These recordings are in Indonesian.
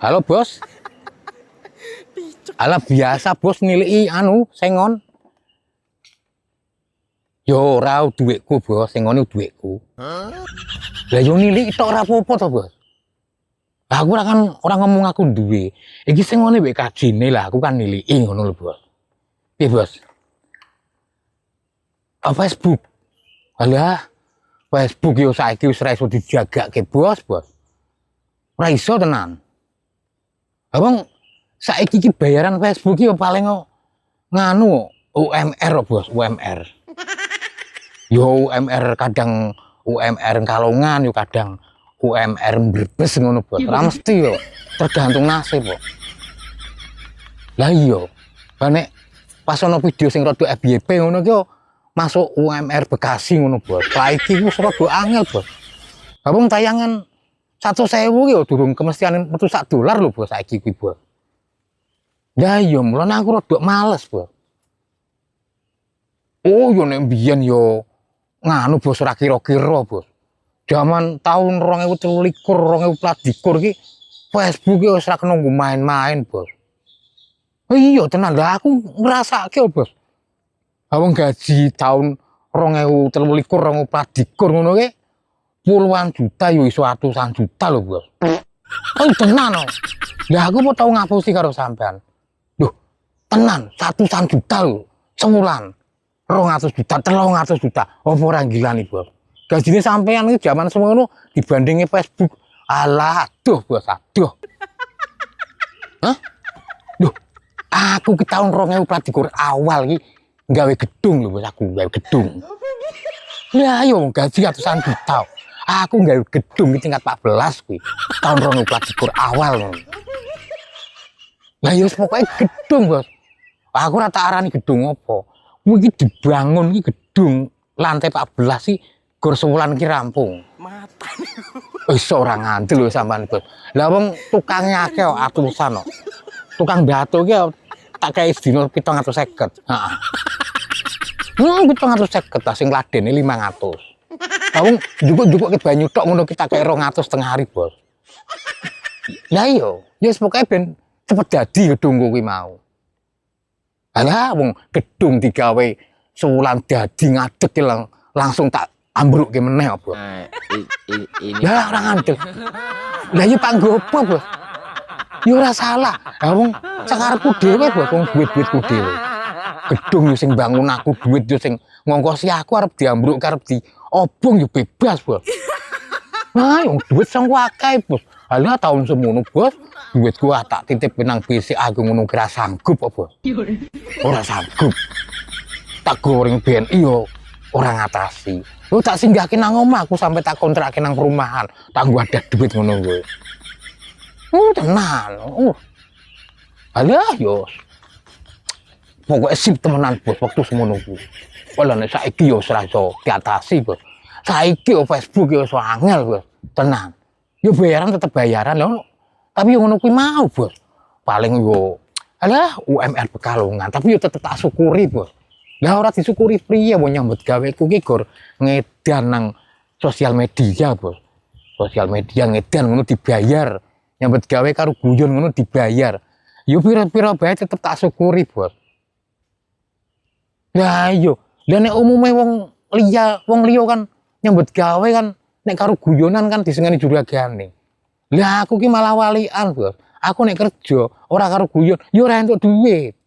Halo bos. Ala biasa bos nilai sengon. Yo ora duitku bos, sengone duitku. Lah yo nilai tok ora apa-apa to bos. Lah aku kan orang ngomong aku duwe. Iki sengone wek kajine lah aku kan nilai ngono lho bos. Piye bos? Facebook. Alah, Facebook yo saiki wis ora iso dijagake bos. Ora iso tenan. Abang saiki iki bayaran Facebook yo paling nganu UMR bos, UMR. Yo UMR kadang UMR Kalongan yo kadang UMR Brebes ngono bos. Ora mesti yo, tergantung nasib kok. Lah iya, nek pas ono video sing rada FYP ngono ki masuk UMR Bekasi ngono bos. Saiki wis rada angel bos. Abang tayangan 100.000 yo durung kemestian metu $1 lho bos saiki kuwi bos. Lah iya mulane aku rada males bos. Oh yo nek mbiyen yo nganu bos ora kira-kira bos. Zaman tahun 2023 2024 iki Facebook wis ora kena main-main bos. Iya tenan lah aku ngrasake bos. Awang gaji tahun 2023 2024 ngono ki puluhan juta yo iso atusan juta lho bos. Oh tenan lho. Lah aku mau tau ngapusi karo sampean. Loh, tenan ratusan juta lho sebulan. 200 juta, 300 juta. Apa ora gila nih, Bos? Gajine sampean iki zaman semono dibandingi Facebook. Alah, aduh, Bos, aduh. Hah? Loh, aku ki tahun 2024 awal iki gawe gedung lho, Bos, aku gawe gedung. Lah ayo gaji ratusan juta. Aku gawe gedung iki tingkat 14 kuwi. Tahun 2024 awal ngono. Lah yo pokoke gedung, Bos. Aku ora tak arani gedung apa. Kuwi dibangun iki gedung lantai 14 sih gor sewulan iki rampung. Mata niku. Wis ora ngandel lho sampean, Bos. Lah wong tukange akeh kok atusan kok. Tukang batu iki tak kei sedina 750. Heeh. 750 ta sing ladene 500. Lah wong njupuk-njupuke banyu tok ngono kita kei 200 setengah hari, Bos. Lah iya, ya pokoke ben cepet dadi gedung kuwi mau. Alah wong gedung digawe sewulan dadi ngadeg langsung tak ambrukke meneh apa. Lah ora ngandel. Lah ya panggo apa, Bos? Ya ora salah. Lah wong sakarepku dhewe, Bos, wong duit-duitku dhewe. Gedung yo sing bangun aku, duit yo sing ngongkosi aku arep diambrukke arep diobong yo bebas, Bos. Nah, yang duit sang akeh, Bos. Alah tahun semono, Bos. Duitku tak titip nang BC aku ngono kira sanggup apa? Ora sanggup. Tak goreng BNI yo ora ngatasi. Lu tak singgahke nang omahku sampai tak kontrakke nang perumahan. Tak nggo ada duit ngono kuwi. Tenan. Alah yo. Pokoke sip temenan, Bos, waktu semono kuwi. Wala nek saiki yo ora iso diatasi, Bos. Saiki yo Facebook yo iso angel, Bos. Tenan. Yo bayaran tetep bayaran lho. Tapi yang ngono kuwi mau, Bos. Paling yo alah UMR Pekalongan, tapi yo tetep tak syukuri, Bos. Lah ora disyukuri priye wong nyambut gaweku ki gor ngedan nang sosial media, Bos. Sosial media ngedan ngono dibayar. Nyambut gawe karo guyon ngono dibayar. Yo pira-pira bae tetep tak syukuri, Bos. Lah iya, lah nek umume wong liya kan nyambut gawe kan nek karo guyonan kan disengani juragane. Lah aku ki malah walian, Bos. Aku nek kerja ora karo guyon, ya ora entuk duit.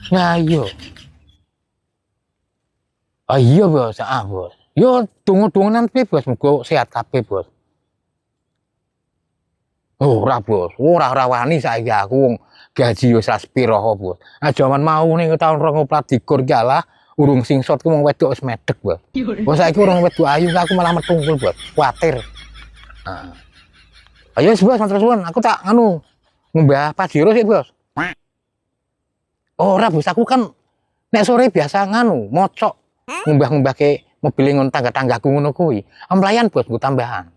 Nah iya. Ah iya, Bos. Bos. Yo dongo-dongonan piye, Bos? Muga sehat kabeh, Bos. Ora, Bos. Ora wani saiki aku wong gaji wis ra sepiro, Bos. Nah jaman mau ning taun 2023 ki alah urung singsot ku wong wedok wis medhek, Bos. Bos saiki urung wedok ayu aku malah metungkul, Bos. Kuatir. Heeh. Ayo Bos, matur suwun, aku tak nganu ngembah pajero sik, Bos. Ora, Bos, aku kan nek sore biasa nganu, mocok ngembah-ngembahke mobil ngon tangga-tanggaku ngono kuwi. Amplayan, Bos, nggo tambahan.